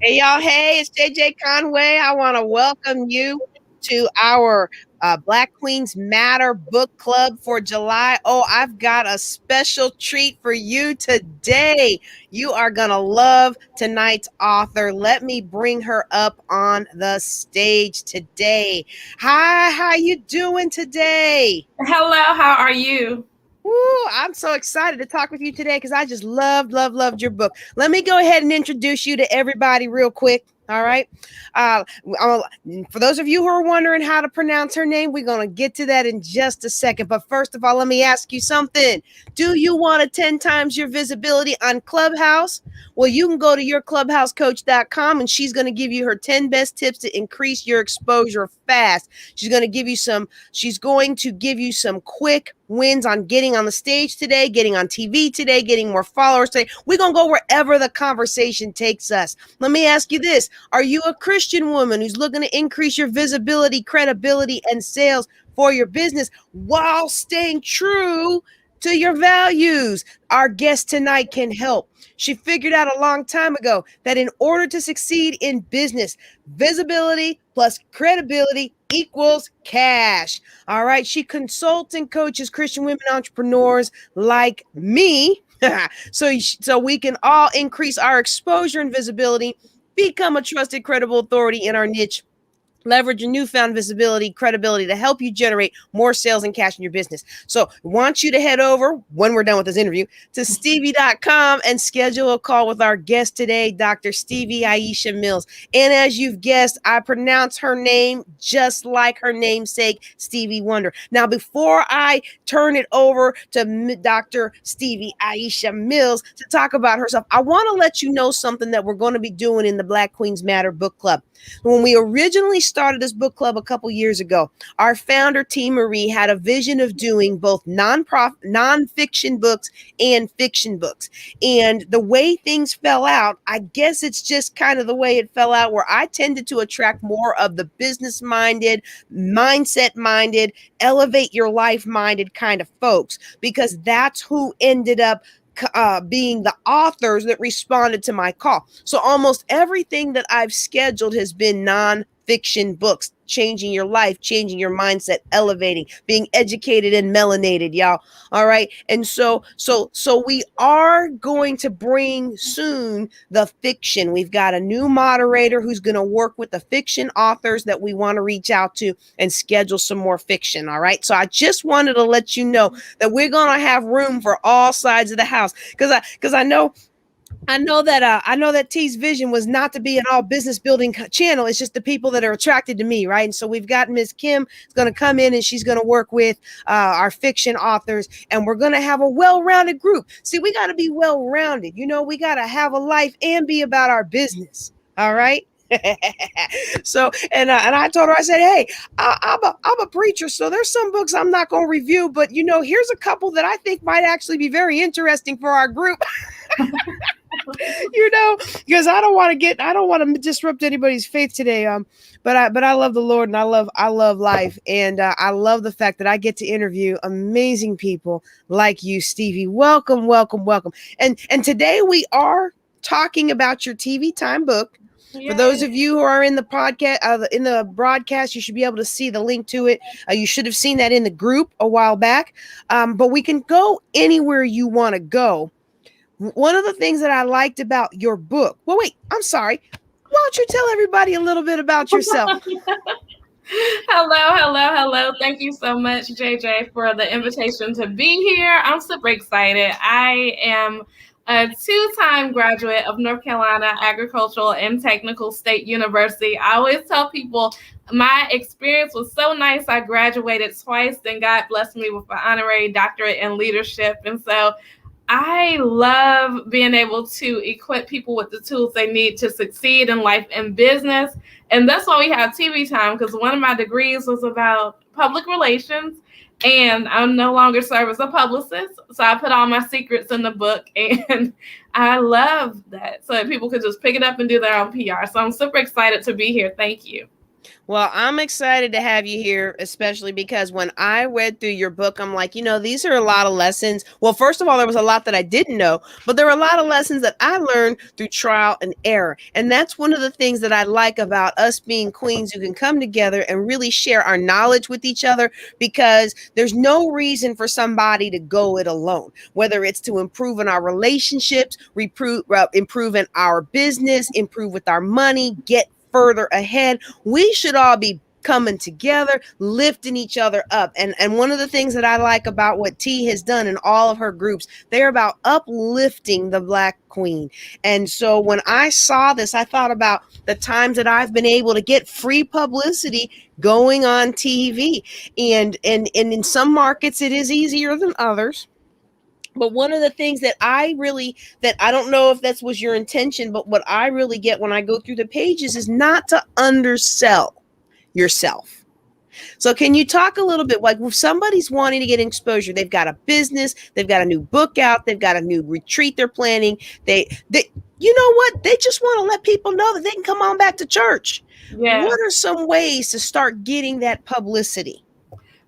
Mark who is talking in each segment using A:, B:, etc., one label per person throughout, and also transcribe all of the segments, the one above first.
A: Hey, y'all. Hey, it's JJ Conway. I want to welcome you to our Black Queens Matter book club for July. Oh, I've got a special treat for you today. You are going to love tonight's author. Let me bring her up on the stage today. Hi, how you doing today?
B: Hello, how are you?
A: Woo, I'm so excited to talk with you today because I just loved your book. Let me go ahead and introduce you to everybody real quick. All right. For those of you who are wondering how to pronounce her name, we're going to get to that in just a second. But first of all, let me ask you something. Do you want to 10 times your visibility on Clubhouse? Well, you can go to yourclubhousecoach.com and she's going to give you her 10 best tips to increase your exposure fast. She's going to give you some quick wins on getting on the stage today, getting on TV today, getting more followers today. We're going to go wherever the conversation takes us. Let me ask you this. Are you a Christian woman who's looking to increase your visibility, credibility, and sales for your business while staying true to your values? Our guest tonight can help. She figured out a long time ago that in order to succeed in business, visibility plus credibility equals cash. All right. She consults and coaches Christian women entrepreneurs like me. so we can all increase our exposure and visibility, become a trusted, credible authority in our niche, leverage your newfound visibility, credibility to help you generate more sales and cash in your business. So I want you to head over, when we're done with this interview, to Stevie.com and schedule a call with our guest today, Dr. Stevii Aisha Mills. And as you've guessed, I pronounce her name just like her namesake, Stevie Wonder. Now, before I turn it over to Dr. Stevii Aisha Mills to talk about herself, I want to let you know something that we're going to be doing in the Black Queens Matter book club. When we originally started this book club a couple years ago, our founder, T. Marie, had a vision of doing both nonfiction books and fiction books. And the way things fell out, I guess it's just kind of the way it fell out, where I tended to attract more of the business-minded, mindset-minded, elevate your life-minded kind of folks, because that's who ended up being the authors that responded to my call. So almost everything that I've scheduled has been nonfiction books, changing your life, changing your mindset, elevating, being educated and melanated, y'all. All right. And so we are going to bring soon the fiction. We've got a new moderator who's going to work with the fiction authors that we want to reach out to and schedule some more fiction. All right. So I just wanted to let you know that we're going to have room for all sides of the house, because I know that T's vision was not to be an all business building channel. It's just the people that are attracted to me, right? And so we've got Ms. Kim is going to come in and she's going to work with our fiction authors, and we're going to have a well-rounded group. See, we got to be well-rounded. We got to have a life and be about our business. All right. So, and I told her, I said, hey, I'm a preacher, so there's some books I'm not going to review, but here's a couple that I think might actually be very interesting for our group. Because I don't want to disrupt anybody's faith today. But I love the Lord, and I love life, and I love the fact that I get to interview amazing people like you, Stevie. Welcome. And today we are talking about your TV Time book. Yay. For those of you who are in the podcast, in the broadcast, you should be able to see the link to it. You should have seen that in the group a while back. But we can go anywhere you want to go. One of the things that I liked about your book. Well, wait, I'm sorry. Why don't you tell everybody a little bit about yourself?
B: Hello. Thank you so much, JJ, for the invitation to be here. I'm super excited. I am a 2-time graduate of North Carolina Agricultural and Technical State University. I always tell people my experience was so nice. I graduated twice, and God blessed me with an honorary doctorate in leadership. And so I love being able to equip people with the tools they need to succeed in life and business. And that's why we have TV Time, because one of my degrees was about public relations. And I no longer serve as a publicist. So I put all my secrets in the book, and I love that. So that people could just pick it up and do their own PR. So I'm super excited to be here. Thank you.
A: Well, I'm excited to have you here, especially because when I read through your book, I'm like, these are a lot of lessons. Well, first of all, there was a lot that I didn't know, but there were a lot of lessons that I learned through trial and error. And that's one of the things that I like about us being queens who can come together and really share our knowledge with each other, because there's no reason for somebody to go it alone, whether it's to improve in our relationships, improve in our business, improve with our money, get further ahead. We should all be coming together, lifting each other up. And one of the things that I like about what T has done in all of her groups, they're about uplifting the Black queen. And so when I saw this, I thought about the times that I've been able to get free publicity going on TV. And in some markets it is easier than others. But one of the things that I don't know if that was your intention, but what I really get when I go through the pages is not to undersell yourself. So can you talk a little bit, like if somebody's wanting to get exposure, they've got a business, they've got a new book out, they've got a new retreat they're planning, they you know what? They just want to let people know that they can come on back to church. Yeah. What are some ways to start getting that publicity?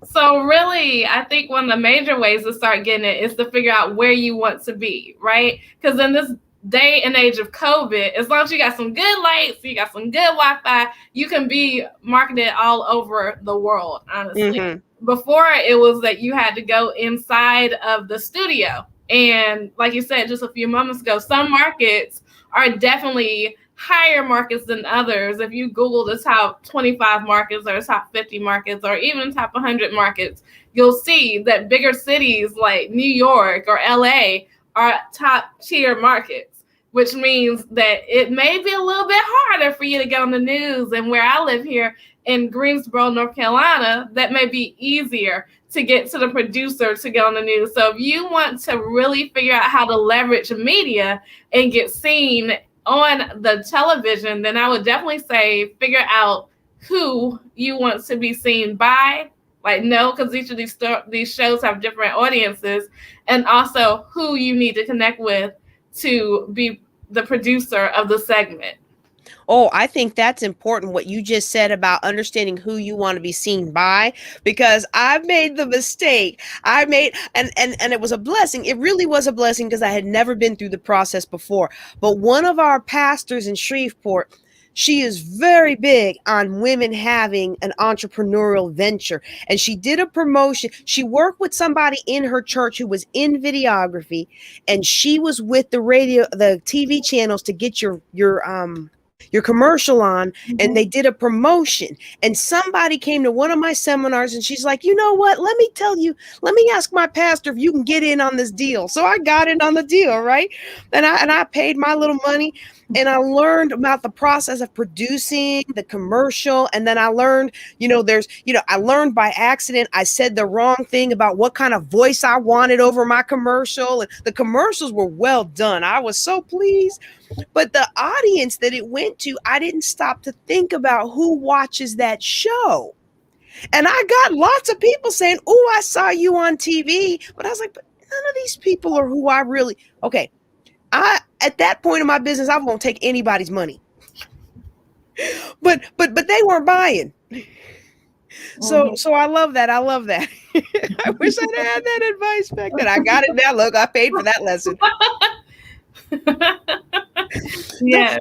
B: So really, I think one of the major ways to start getting it is to figure out where you want to be, right? Because in this day and age of COVID, as long as you got some good lights, you got some good Wi-Fi, you can be marketed all over the world, honestly. Mm-hmm. Before, it was that you had to go inside of the studio. And like you said just a few moments ago, some markets are definitely higher markets than others. If you Google the top 25 markets or top 50 markets or even top 100 markets, you'll see that bigger cities like New York or LA are top tier markets, which means that it may be a little bit harder for you to get on the news. And where I live here in Greensboro, North Carolina, that may be easier to get to the producer to get on the news. So if you want to really figure out how to leverage media and get seen on the television, then I would definitely say figure out who you want to be seen by. Like, no, because each of these shows have different audiences, and also who you need to connect with to be the producer of the segment.
A: Oh, I think that's important, what you just said about understanding who you want to be seen by, because I've made the mistake. And it was a blessing. It really was a blessing because I had never been through the process before. But one of our pastors in Shreveport, she is very big on women having an entrepreneurial venture. And she did a promotion. She worked with somebody in her church who was in videography, and she was with the TV channels to get your commercial on, and they did a promotion, and somebody came to one of my seminars and she's like, you know what, let me ask my pastor if you can get in on this deal. So I got in on the deal, right? And I paid my little money, and I learned about the process of producing the commercial. And then I learned, I learned by accident. I said the wrong thing about what kind of voice I wanted over my commercial, and the commercials were well done. I was so pleased. But the audience that it went to, I didn't stop to think about who watches that show. And I got lots of people saying, oh, I saw you on TV. But I was like, but none of these people are who I really, okay. At that point in my business, I won't take anybody's money. But they weren't buying. So I love that. I love that. I wish I'd had that advice back then. I got it now. Look, I paid for that lesson.
B: Yeah.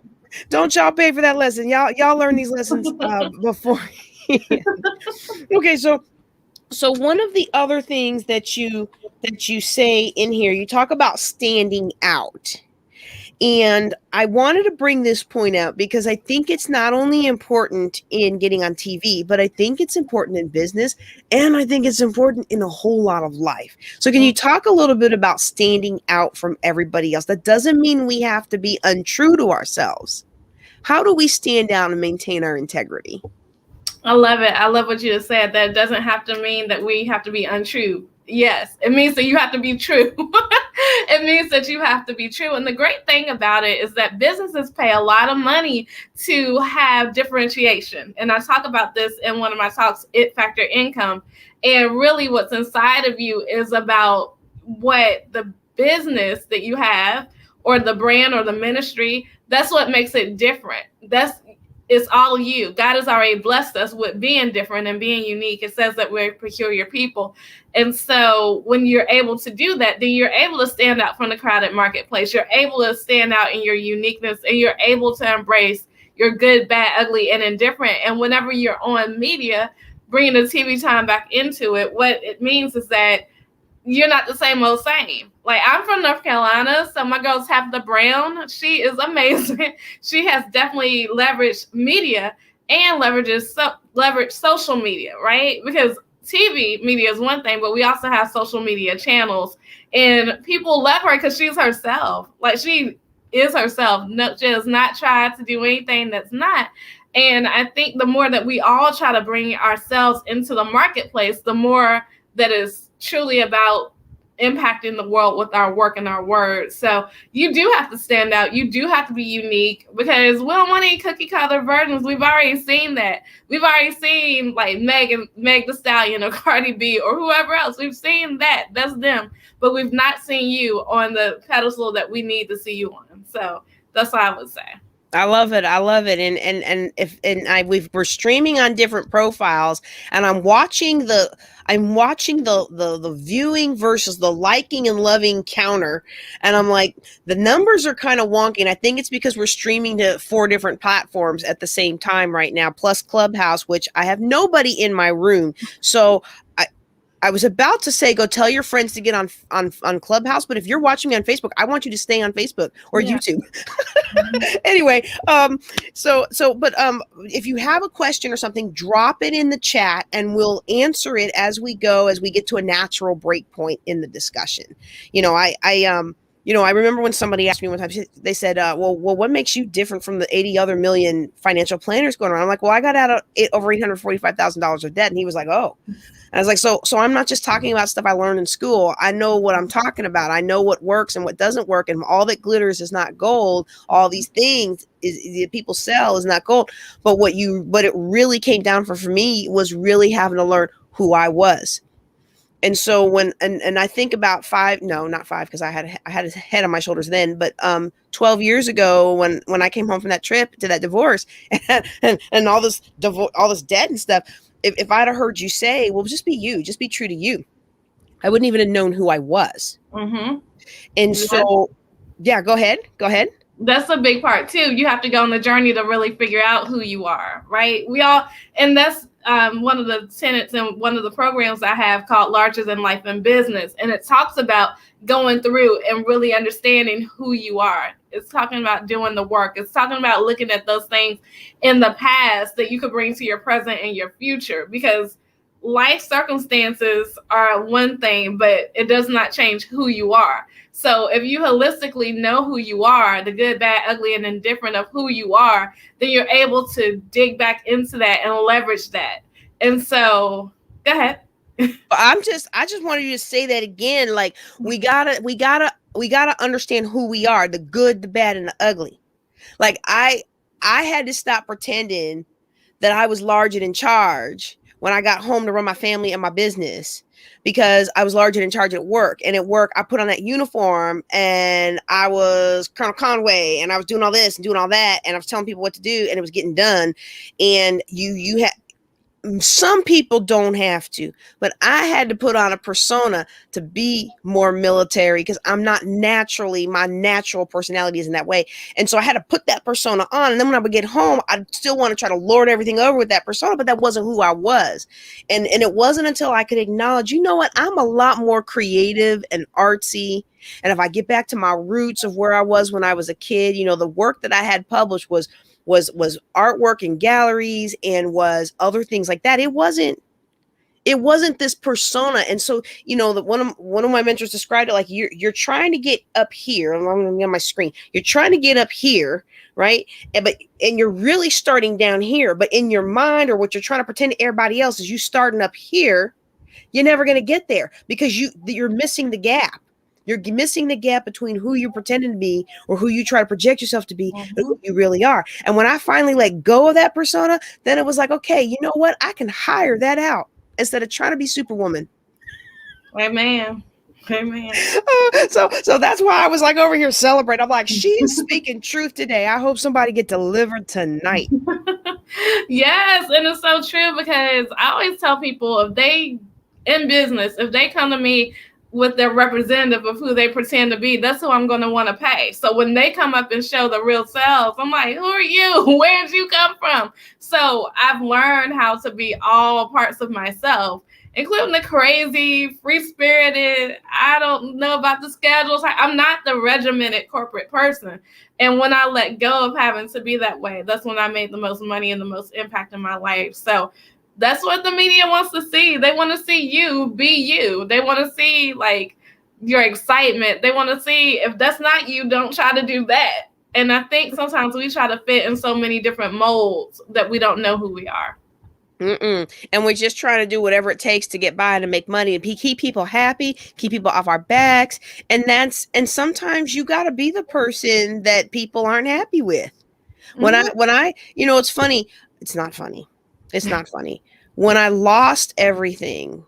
A: Don't y'all pay for that lesson. Y'all learn these lessons before. Okay, so one of the other things that you say in here, you talk about standing out. And I wanted to bring this point out because I think it's not only important in getting on TV, but I think it's important in business, and I think it's important in a whole lot of life. So can you talk a little bit about standing out from everybody else? That doesn't mean we have to be untrue to ourselves. How do we stand out and maintain our integrity?
B: I love it. I love what you just said. That doesn't have to mean that we have to be untrue. Yes, it means that you have to be true. It means that you have to be true. And the great thing about it is that businesses pay a lot of money to have differentiation. And I talk about this in one of my talks, It Factor Income. And really what's inside of you is about what the business that you have or the brand or the ministry, that's what makes it different. it's all you. God has already blessed us with being different and being unique. It says that we're peculiar people. And so when you're able to do that, then you're able to stand out from the crowded marketplace. You're able to stand out in your uniqueness, and you're able to embrace your good, bad, ugly, and indifferent. And whenever you're on media, bringing the TV time back into it, what it means is that you're not the same old same. Like, I'm from North Carolina, so my girl's Tabitha Brown. She is amazing. She has definitely leveraged media and leveraged social media, right? Because TV media is one thing, but we also have social media channels, and people love her because she's herself. Like, she is herself. No, she does not try to do anything that's not. And I think the more that we all try to bring ourselves into the marketplace, the more that is truly about impacting the world with our work and our words. So you do have to stand out. You do have to be unique, because we don't want any cookie cutter versions. We've already seen that. We've already seen like Meg Thee Stallion or Cardi B or whoever else. We've seen that. That's them. But we've not seen you on the pedestal that we need to see you on. So that's what I would say.
A: I love it. I love it. We're streaming on different profiles, and I'm watching the viewing versus the liking and loving counter. And I'm like, the numbers are kind of wonky. And I think it's because we're streaming to 4 different platforms at the same time right now, plus Clubhouse, which I have nobody in my room. So I was about to say, go tell your friends to get on Clubhouse, but if you're watching me on Facebook, I want you to stay on Facebook or YouTube. Anyway, but if you have a question or something, drop it in the chat and we'll answer it as we go, as we get to a natural break point in the discussion. I remember when somebody asked me one time, they said, well, what makes you different from the 80 other million financial planners going around? I'm like, well, I got out of over $845,000 of debt. And he was like, oh. And I was like, so I'm not just talking about stuff I learned in school. I know what I'm talking about. I know what works and what doesn't work. And all that glitters is not gold. All these things that people sell is not gold. But what it really came down for me was really having to learn who I was. And so when I think about not 5, because I had a head on my shoulders then, but 12 years ago when I came home from that trip to that divorce and all this debt and stuff, if I'd have heard you say, well, just be you, just be true to you, I wouldn't even have known who I was. Mm-hmm. And so, yeah, go ahead.
B: That's a big part too. You have to go on the journey to really figure out who you are, right? And that's one of the tenets in one of the programs I have called Larger Than Life in Business. And it talks about going through and really understanding who you are. It's talking about doing the work. It's talking about looking at those things in the past that you could bring to your present and your future, because life circumstances are one thing, but it does not change who you are. So if you holistically know who you are, the good, bad, ugly, and indifferent of who you are, then you're able to dig back into that and leverage that. And so, go ahead.
A: I just wanted you to say that again. Like, we gotta understand who we are, the good, the bad, and the ugly. Like, I had to stop pretending that I was large and in charge when I got home to run my family and my business, because I was large and in charge at work. And at work, I put on that uniform and I was Colonel Conway and I was doing all this and doing all that. And I was telling people what to do and it was getting done. And you had, some people don't have to, but I had to put on a persona to be more military, because I'm not naturally, my natural personality isn't that way. And so I had to put that persona on. And then when I would get home, I'd still want to try to lord everything over with that persona, but that wasn't who I was. And it wasn't until I could acknowledge, you know what, I'm a lot more creative and artsy. And if I get back to my roots of where I was when I was a kid, the work that I had published was artwork in galleries and was other things like that. It wasn't this persona. And so, one of my mentors described it like you're trying to get up here. I'm on my screen. You're trying to get up here, right? And you're really starting down here, but in your mind, or what you're trying to pretend to everybody else is you starting up here. You're never going to get there because you're missing the gap. You're missing the gap between who you're pretending to be or who you try to project yourself to be and who you really are. And when I finally let go of that persona, then it was like, okay, you know what? I can hire that out instead of trying to be Superwoman.
B: Amen.
A: So that's why I was like over here celebrating. I'm like, she's speaking truth today. I hope somebody get delivered tonight.
B: Yes, and it's so true because I always tell people if they in business, if they come to me with their representative of who they pretend to be, that's who I'm going to want to pay. So when they come up and show the real selves, I'm like, who are you? Where did you come from? So I've learned how to be all parts of myself, including the crazy, free-spirited, I don't know about the schedules. I'm not the regimented corporate person. And when I let go of having to be that way, that's when I made the most money and the most impact in my life. So that's what the media wants to see. They want to see you be you. They want to see like your excitement. They want to see if that's not you, don't try to do that. And I think sometimes we try to fit in so many different molds that we don't know who we are.
A: And we're just trying to do whatever it takes to get by and to make money and keep people happy, keep people off our backs. And sometimes you got to be the person that people aren't happy with. When I, it's funny. It's not funny. It's not funny. When I lost everything,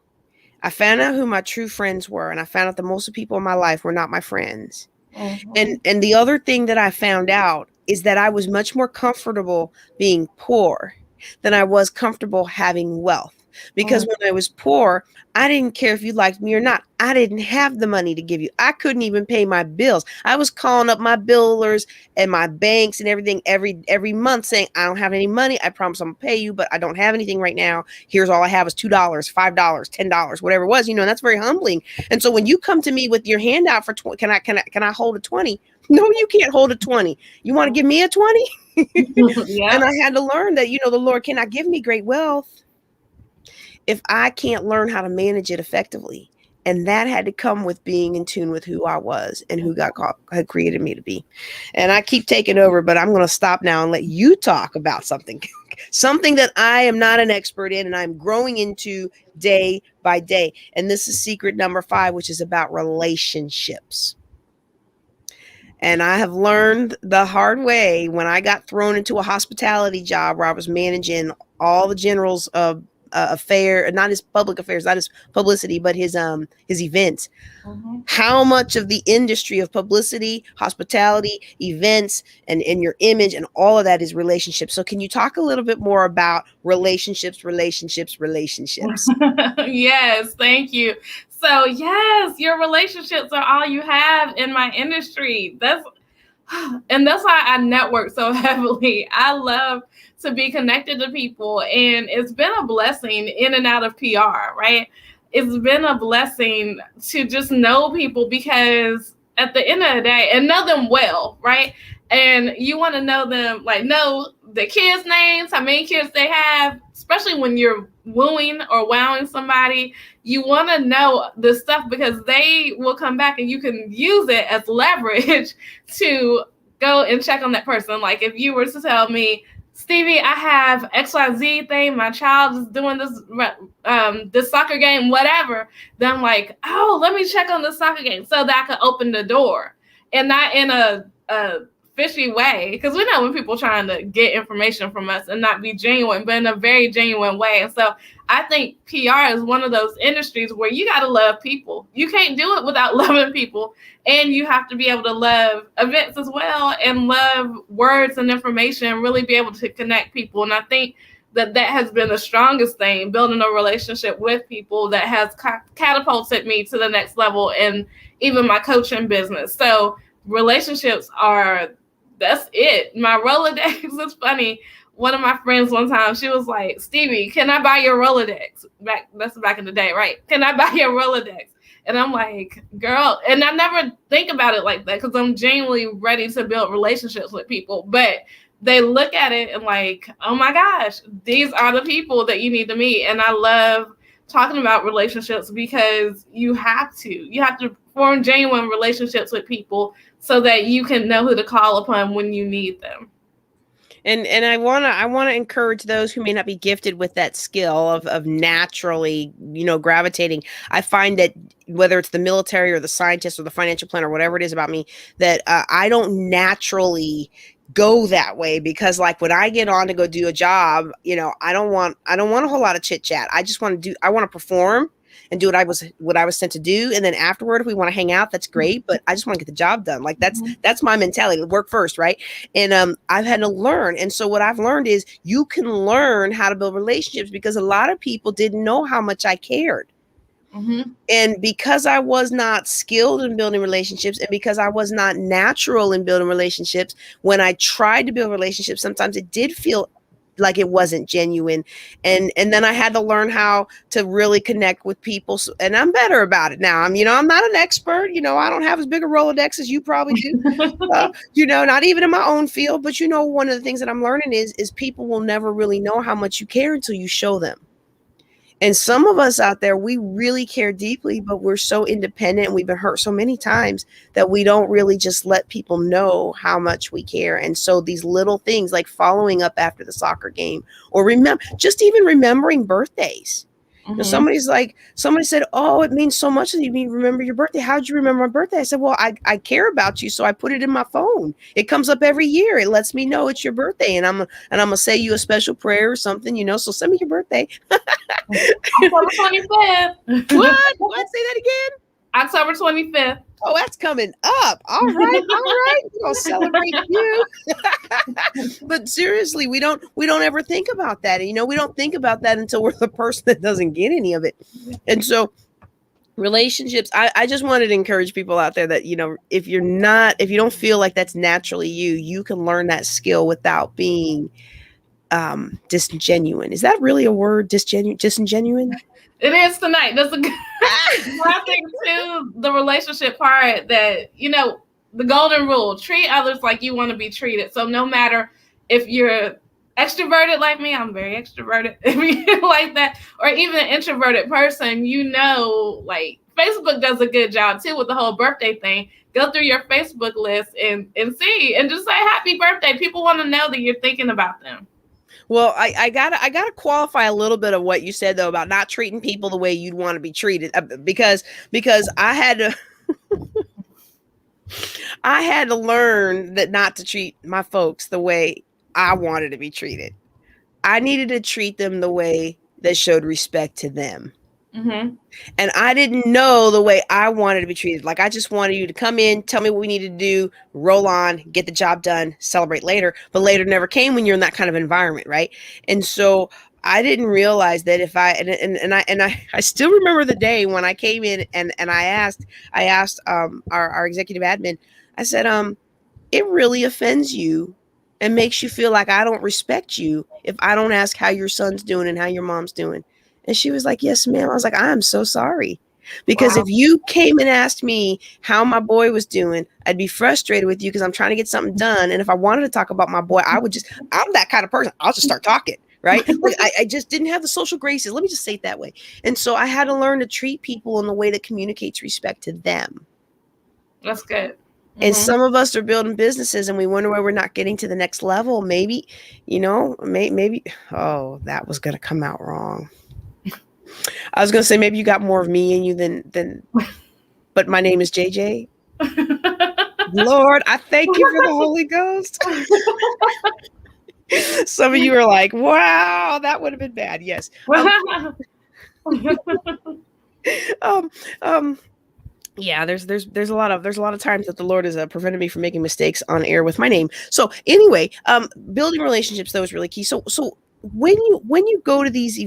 A: I found out who my true friends were. And I found out that most of the people in my life were not my friends. And the other thing that I found out is that I was much more comfortable being poor than I was comfortable having wealth. Because when I was poor, I didn't care if you liked me or not. I didn't have the money to give you. I couldn't even pay my bills. I was calling up my billers and my banks and everything every month saying, I don't have any money. I promise I'm gonna pay you, but I don't have anything right now. Here's all I have is $2, $5, $10, whatever it was, and that's very humbling. And so when you come to me with your hand out for 20, can I hold a 20? No, you can't hold a 20. You want to give me a 20?
B: Yeah.
A: And I had to learn that, the Lord cannot give me great wealth if I can't learn how to manage it effectively. And that had to come with being in tune with who I was and who God had created me to be. And I keep taking over, but I'm going to stop now and let you talk about something that I am not an expert in and I'm growing into day by day. And this is secret number 5, which is about relationships. And I have learned the hard way when I got thrown into a hospitality job where I was managing all the generals of affair, not his public affairs, not his publicity, but his events. How much of the industry of publicity, hospitality, events, and your image and all of that is relationships. So can you talk a little bit more about relationships?
B: Yes, thank you. So yes, your relationships are all you have in my industry. That's why I network so heavily. I love to be connected to people, and it's been a blessing in and out of PR, right? It's been a blessing to just know people because at the end of the day, and know them well, right? And you want to know them, like know the kids' names, how many kids they have, especially when you're wooing or wowing somebody. You want to know the stuff because they will come back and you can use it as leverage to go and check on that person. Like if you were to tell me, Stevie, I have XYZ thing, my child is doing this soccer game, whatever, then I'm like, oh, let me check on the soccer game so that I can open the door, and not in a fishy way, because we know when people trying to get information from us and not be genuine, but in a very genuine way. And so I think PR is one of those industries where you got to love people. You can't do it without loving people, and you have to be able to love events as well and love words and information, really be able to connect people. And I think that has been the strongest thing, building a relationship with people, that has catapulted me to the next level in even my coaching business. So relationships that's it. My Rolodex is funny. One of my friends one time, she was like, Stevie, can I buy your Rolodex? That's back in the day, right? Can I buy your Rolodex? And I'm like, girl, and I never think about it like that because I'm genuinely ready to build relationships with people. But they look at it and like, oh my gosh, these are the people that you need to meet. And I love talking about relationships because you have to form genuine relationships with people so that you can know who to call upon when you need them.
A: And I want to encourage those who may not be gifted with that skill of naturally, gravitating. I find that whether it's the military or the scientist or the financial planner, whatever it is about me, that I don't naturally go that way, because like when I get on to go do a job, I don't want a whole lot of chit chat. I just want to perform and do what I was sent to do. And then afterward, if we want to hang out, that's great. But I just want to get the job done. Like that's my mentality. Work first, right? And I've had to learn. And so what I've learned is you can learn how to build relationships, because a lot of people didn't know how much I cared. And because I was not skilled in building relationships, and because I was not natural in building relationships, when I tried to build relationships, sometimes it did feel like it wasn't genuine. And then I had to learn how to really connect with people. So, and I'm better about it now. I'm not an expert. I don't have as big a Rolodex as you probably do. Not even in my own field. But one of the things that I'm learning is people will never really know how much you care until you show them. And some of us out there, we really care deeply, but we're so independent and we've been hurt so many times that we don't really just let people know how much we care. And so these little things like following up after the soccer game, or just even remembering birthdays. Somebody said, oh, it means so much that you remember your birthday. How'd you remember my birthday? I said, well, I care about you. So I put it in my phone. It comes up every year. It lets me know it's your birthday. And I'm going to say you a special prayer or something, so send me your birthday.
B: October 25th.
A: What? Say that again?
B: October 25th.
A: Oh, that's coming up. All right. We're gonna celebrate you. But seriously, we don't ever think about that. We don't think about that until we're the person that doesn't get any of it. And so relationships, I just wanted to encourage people out there that, if you don't feel like that's naturally you can learn that skill without being disingenuine. Is that really a word? Disingenuine?
B: It is tonight. That's a good one thing too, the relationship part, that the golden rule: treat others like you want to be treated. So no matter if you're extroverted like me, I'm very extroverted, if you're like that, or even an introverted person, like Facebook does a good job too with the whole birthday thing. Go through your Facebook list and see, and just say happy birthday. People want to know that you're thinking about them.
A: Well, I gotta qualify a little bit of what you said though about not treating people the way you'd want to be treated, because I had to I had to learn that not to treat my folks the way I wanted to be treated. I needed to treat them the way that showed respect to them. And I didn't know the way I wanted to be treated. Like I just wanted you to come in, tell me what we need to do, roll on, get the job done, celebrate later. But later never came when you're in that kind of environment, right? And so I didn't realize that if I still remember the day when I came in and I asked our executive admin, I said, it really offends you and makes you feel like I don't respect you if I don't ask how your son's doing and how your mom's doing. And she was like, yes, ma'am. I was like, I'm so sorry. Because if you came and asked me how my boy was doing, I'd be frustrated with you because I'm trying to get something done. And if I wanted to talk about my boy, I'm that kind of person. I'll just start talking, right? Like I just didn't have the social graces. Let me just say it that way. And so I had to learn to treat people in the way that communicates respect to them.
B: That's good.
A: And some of us are building businesses and we wonder why we're not getting to the next level. Maybe, maybe, oh, that was going to come out wrong. I was going to say, maybe you got more of me in you than, but my name is JJ. Lord, I thank you for the Holy Ghost. Some of you are like, wow, that would have been bad. Yes. Yeah, there's a lot of times that the Lord has prevented me from making mistakes on air with my name. So anyway, building relationships though is really key. So when you go to these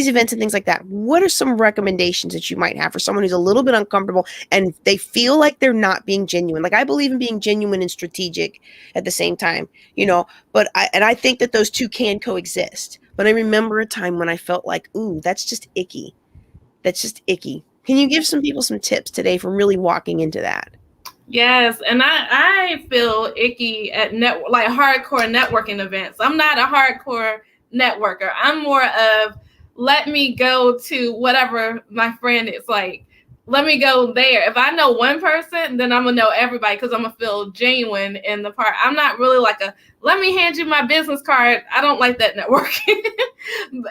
A: events and things like that, what are some recommendations that you might have for someone who's a little bit uncomfortable and they feel like they're not being genuine? Like I believe in being genuine and strategic at the same time, but I think that those two can coexist. But I remember a time when I felt like, ooh, that's just icky. That's just icky. Can you give some people some tips today for really walking into that?
B: Yes, and I feel icky at hardcore networking events. I'm not a hardcore networker. I'm more of, let me go to whatever my friend is like. Let me go there. If I know one person, then I'm gonna know everybody because I'm gonna feel genuine in the part. I'm not really like let me hand you my business card. I don't like that networking.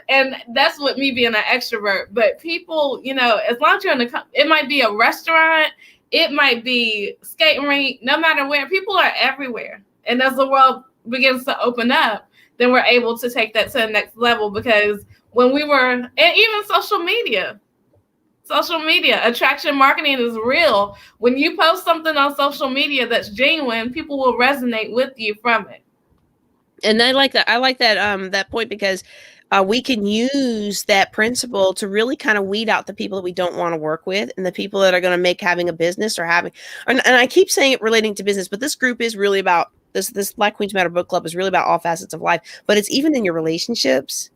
B: And that's what me being an extrovert. But people, as long as you're it might be a restaurant, it might be skating rink, no matter where, people are everywhere. And as the world begins to open up, then we're able to take that to the next level, because when we were, and even social media. Social media attraction marketing is real. When you post something on social media that's genuine, people will resonate with you from it.
A: And I like that. I like that point because we can use that principle to really kind of weed out the people that we don't want to work with and the people that are going to make having a business or having. And I keep saying it relating to business, but this group is really about this Black Queens Matter book club is really about all facets of life. But it's even in your relationships.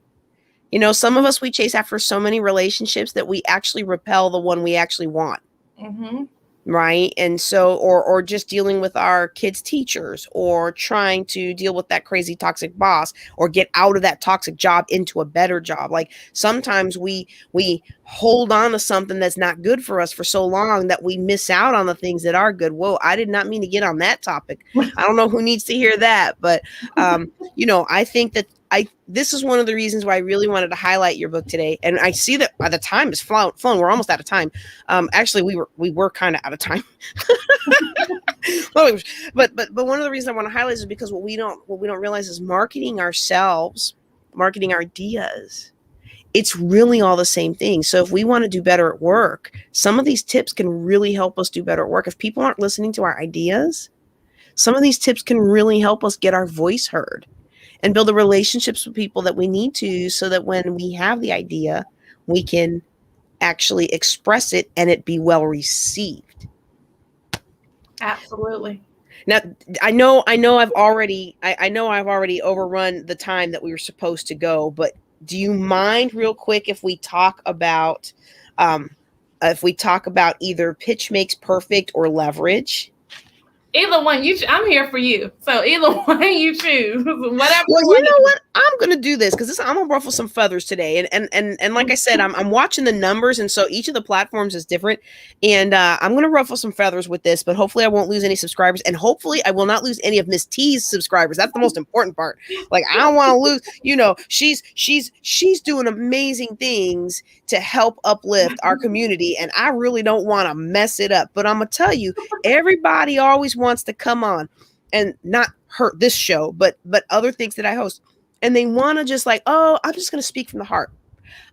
A: You know, some of us, we chase after so many relationships that we actually repel the one we actually want.
B: Mm-hmm.
A: Right. And so, or just dealing with our kids' teachers, or trying to deal with that crazy toxic boss, or get out of that toxic job into a better job. Like sometimes we hold on to something that's not good for us for so long that we miss out on the things that are good. Whoa, I did not mean to get on that topic. I don't know who needs to hear that, but you know, I think that this is one of the reasons why I really wanted to highlight your book today. And I see that by the time is flown. We're almost out of time. Actually, we were kind of out of time. but one of the reasons I want to highlight is because what we don't realize is marketing ourselves, marketing our ideas. It's really all the same thing. So if we want to do better at work, some of these tips can really help us do better at work. If people aren't listening to our ideas, some of these tips can really help us get our voice heard and build the relationships with people that we need to, so that when we have the idea, we can actually express it and it be well received.
B: Absolutely.
A: Now, I know I've already overrun the time that we were supposed to go, but do you mind real quick if we talk about either pitch makes perfect or leverage?
B: Either one, I'm here for you. So either one you choose, whatever.
A: Well, you know what? I'm gonna do this because I'm gonna ruffle some feathers today, and like I said, I'm watching the numbers, and so each of the platforms is different, and I'm gonna ruffle some feathers with this, but hopefully I won't lose any subscribers, and hopefully I will not lose any of Miss T's subscribers. That's the most important part. Like I don't want to lose. You know, she's doing amazing things to help uplift our community, and I really don't want to mess it up. But I'm gonna tell you, everybody always wants to come on and not hurt this show, but other things that I host. And they want to just like, oh, I'm just going to speak from the heart.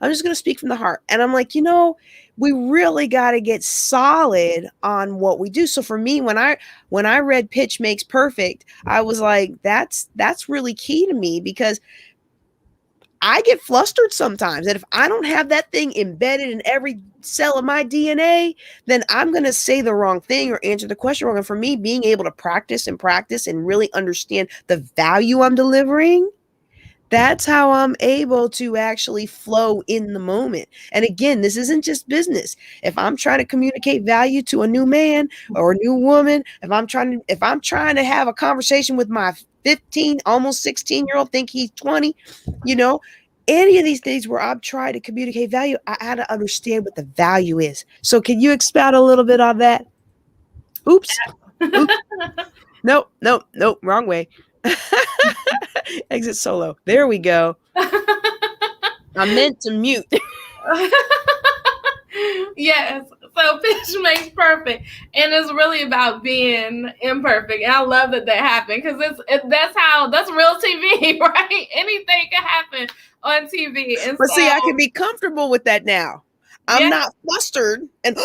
A: I'm just going to speak from the heart. And I'm like, you know, we really got to get solid on what we do. So for me, when I read Pitch Makes Perfect, I was like, that's really key to me, because I get flustered sometimes. And if I don't have that thing embedded in every cell of my DNA, then I'm going to say the wrong thing or answer the question wrong. And for me, being able to practice and really understand the value I'm delivering, that's how I'm able to actually flow in the moment. And again, this isn't just business. If I'm trying to communicate value to a new man or a new woman, if I'm trying to have a conversation with my 15, almost 16-year-old, think he's 20, you know, any of these things where I'm trying to communicate value, I had to understand what the value is. So can you expound a little bit on that? Oops. Nope, wrong way. Exit solo. There we go. I meant to mute.
B: Yes. So Pitch Makes Perfect, and it's really about being imperfect. And I love that happened, because that's real TV, right? Anything can happen on TV. And
A: but see, I can be comfortable with that now. I'm not flustered and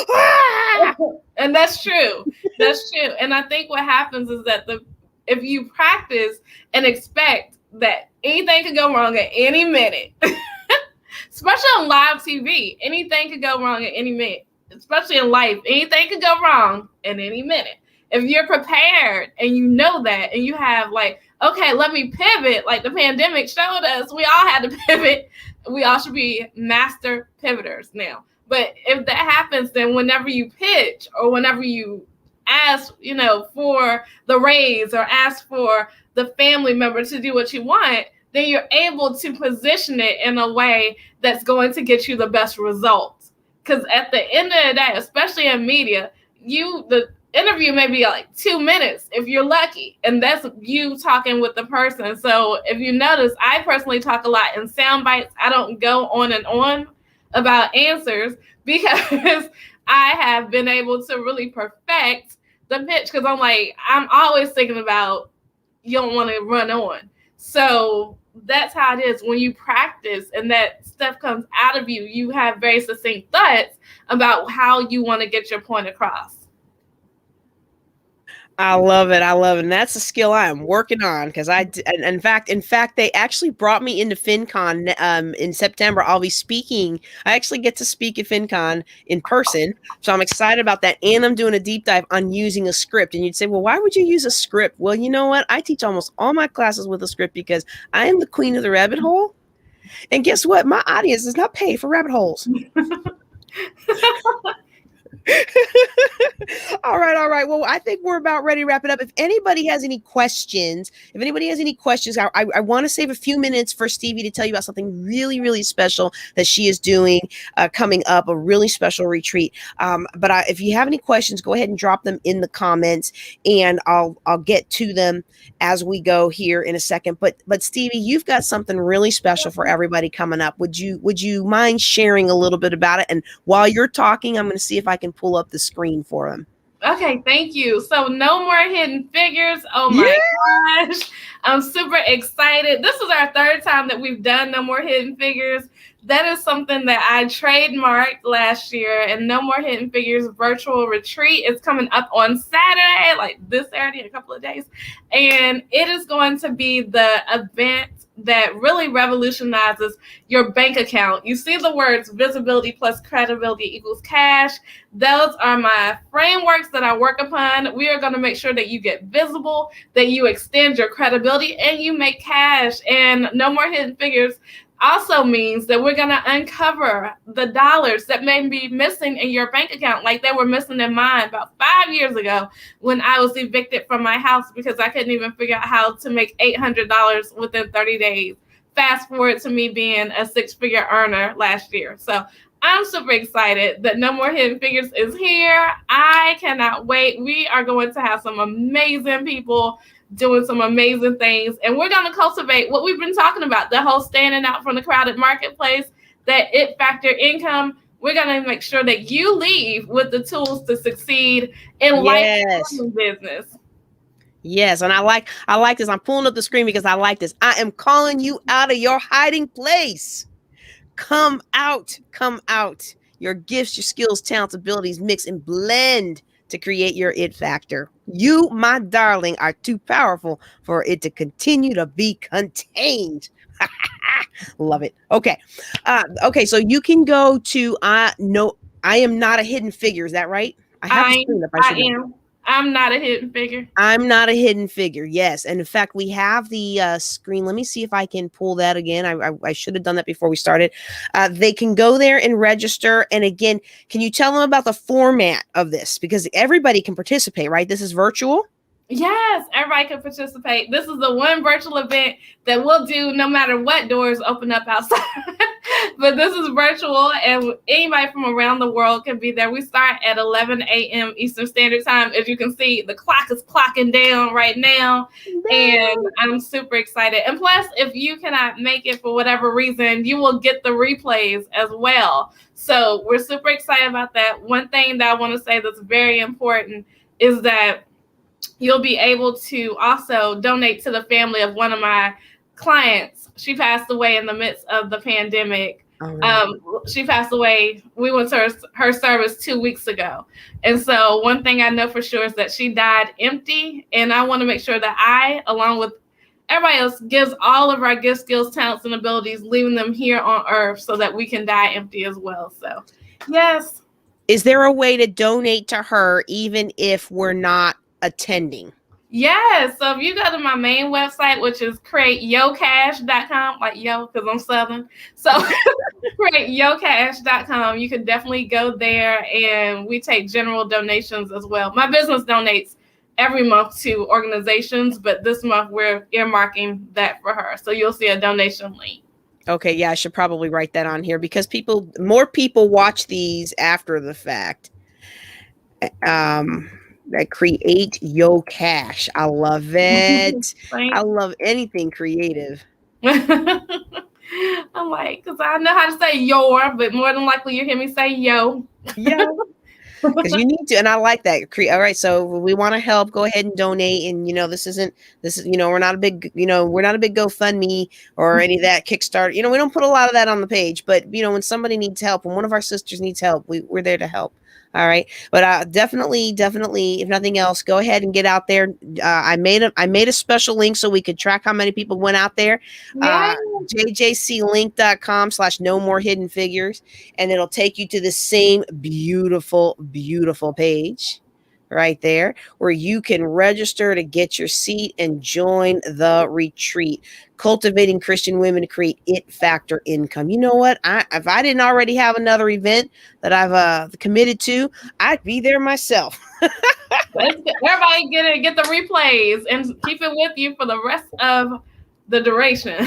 B: and that's true. That's true. And I think what happens is that if you practice and expect that anything could go wrong at any minute, especially on live TV, anything could go wrong at any minute, especially in life, anything could go wrong at any minute. If you're prepared and you know that, and you have like, okay, let me pivot, like the pandemic showed us, we all had to pivot. We all should be master pivoters now. But if that happens, then whenever you pitch or whenever you ask, you know, for the raise or ask for the family member to do what you want, then you're able to position it in a way that's going to get you the best results. Because at the end of the day, especially in media, the interview may be like 2 minutes if you're lucky, and that's you talking with the person. So if you notice, I personally talk a lot in sound bites. I don't go on and on about answers, because I have been able to really perfect the pitch, because I'm always thinking about, you don't want to run on. So that's how it is when you practice and that stuff comes out of you. You have very succinct thoughts about how you want to get your point across.
A: I love it. I love it. And that's a skill I am working on because in fact, they actually brought me into FinCon in September. I'll be speaking. I actually get to speak at FinCon in person. So I'm excited about that. And I'm doing a deep dive on using a script. And you'd say, well, why would you use a script? Well, you know what? I teach almost all my classes with a script because I am the queen of the rabbit hole. And guess what? My audience does not pay for rabbit holes. All right. Well, I think we're about ready to wrap it up. If anybody has any questions, I want to save a few minutes for Stevie to tell you about something really, really special that she is doing coming up, a really special retreat. But if you have any questions, go ahead and drop them in the comments, and I'll get to them as we go here in a second. But Stevie, you've got something really special for everybody coming up. Would you mind sharing a little bit about it? And while you're talking, I'm going to see if I can pull up the screen for them.
B: Okay, thank you. So no more hidden figures. Oh my gosh. I'm super excited. This is our third time that we've done No More Hidden Figures. That is something that I trademarked last year, and No More Hidden Figures virtual retreat is coming up on Saturday, like this Saturday in a couple of days. And it is going to be the event that really revolutionizes your bank account. You see the words visibility plus credibility equals cash. Those are my frameworks that I work upon. We are going to make sure that you get visible, that you extend your credibility, and you make cash. And No More Hidden Figures also means that we're going to uncover the dollars that may be missing in your bank account, like they were missing in mine about 5 years ago when I was evicted from my house because I couldn't even figure out how to make $800 within 30 days. Fast forward to me being a six-figure earner last year. So I'm super excited that No More Hidden Figures is here. I cannot wait. We are going to have some amazing people doing some amazing things. And we're going to cultivate what we've been talking about, the whole standing out from the crowded marketplace, that it factor income. We're going to make sure that you leave with the tools to succeed in life and business.
A: Yes, and I like this. I'm pulling up the screen because I like this. I am calling you out of your hiding place. Come out. Your gifts, your skills, talents, abilities mix and blend to create your it factor. You, my darling, are too powerful for it to continue to be contained. Love it. Okay. So you can go to no, I am not a hidden figure. Is that right?
B: I am. I'm not a hidden figure.
A: I'm not a hidden figure. Yes. And in fact, we have the screen. Let me see if I can pull that again. I should have done that before we started. They can go there and register. And again, can you tell them about the format of this? Because everybody can participate, right? This is virtual.
B: Yes, everybody can participate. This is the one virtual event that we'll do no matter what doors open up outside. But this is virtual, and anybody from around the world can be there. We start at 11 a.m. Eastern Standard Time. As you can see, the clock is clocking down right now, and I'm super excited. And plus, if you cannot make it for whatever reason, you will get the replays as well. So we're super excited about that. One thing that I want to say that's very important is that you'll be able to also donate to the family of one of my clients. She passed away in the midst of the pandemic. She passed away. We went to her service 2 weeks ago. And so one thing I know for sure is that she died empty. And I want to make sure that I, along with everybody else, gives all of our gifts, skills, talents, and abilities, leaving them here on earth so that we can die empty as well. So, yes.
A: Is there a way to donate to her even if we're not attending?
B: Yes. So if you go to my main website, which is createyocash.com, like yo, because I'm Southern. So createyocash.com, you can definitely go there, and we take general donations as well. My business donates every month to organizations, but this month we're earmarking that for her. So you'll see a donation link.
A: Okay. Yeah, I should probably write that on here because more people watch these after the fact. That create yo cash. I love it. I love anything creative.
B: I'm like, because I know how to say your, but more than likely you hear me say yo.
A: Yo. because you need to, and I like that. All right, so we want to help. Go ahead and donate. And this is we're not a big GoFundMe or any of that Kickstarter. We don't put a lot of that on the page, but when somebody needs help, when one of our sisters needs help, we're there to help. All right, but definitely, if nothing else, go ahead and get out there. I made a special link so we could track how many people went out there.
B: Yeah.
A: jjclink.com/no more hidden figures, and it'll take you to the same beautiful, beautiful page right there where you can register to get your seat and join the retreat. Cultivating Christian women to create it factor income. You know what? If I didn't already have another event that I've committed to, I'd be there myself.
B: Everybody get the replays and keep it with you for the rest of the duration.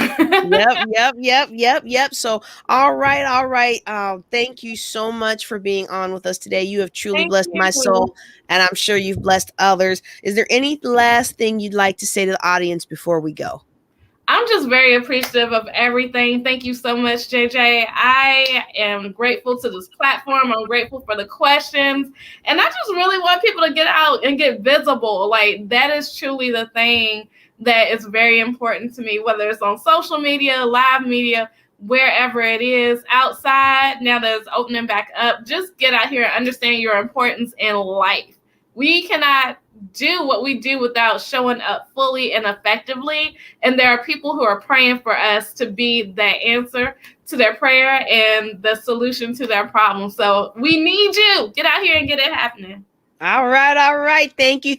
A: Yep. So, all right. Thank you so much for being on with us today. You have truly
B: Thank
A: blessed my
B: you.
A: soul, and I'm sure you've blessed others. Is there any last thing you'd like to say to the audience before we go?
B: I'm just very appreciative of everything. Thank you so much, JJ. I am grateful to this platform. I'm grateful for the questions. And I just really want people to get out and get visible. Like, that is truly the thing that is very important to me, whether it's on social media, live media, wherever it is, outside, now that it's opening back up. Just get out here and understand your importance in life. We cannot do what we do without showing up fully and effectively. And there are people who are praying for us to be that answer to their prayer and the solution to their problem. So we need you. Get out here and get it happening.
A: All right. Thank you.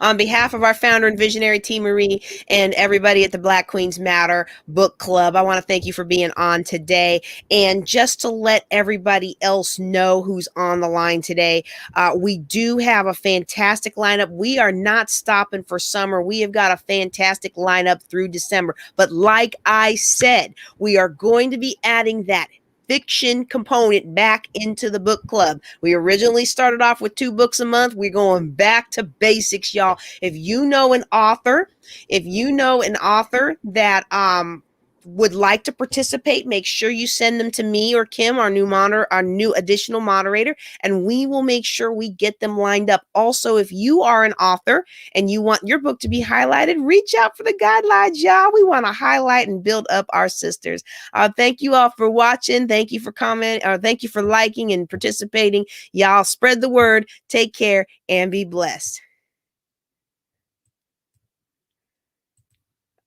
A: On behalf of our founder and visionary T. Marie and everybody at the Black Queens Matter Book Club, I want to thank you for being on today. And just to let everybody else know who's on the line today, we do have a fantastic lineup. We are not stopping for summer. We have got a fantastic lineup through December. But like I said, we are going to be adding that fiction component back into the book club. We originally started off with 2 books a month. We're going back to basics, y'all. If you know an author that would like to participate, make sure you send them to me or Kim, our new additional moderator, and we will make sure we get them lined up. Also, if you are an author and you want your book to be highlighted, reach out for the guidelines, y'all. We want to highlight and build up our sisters. Thank you all for watching. Thank you for commenting, thank you for liking and participating. Y'all spread the word. Take care and be blessed.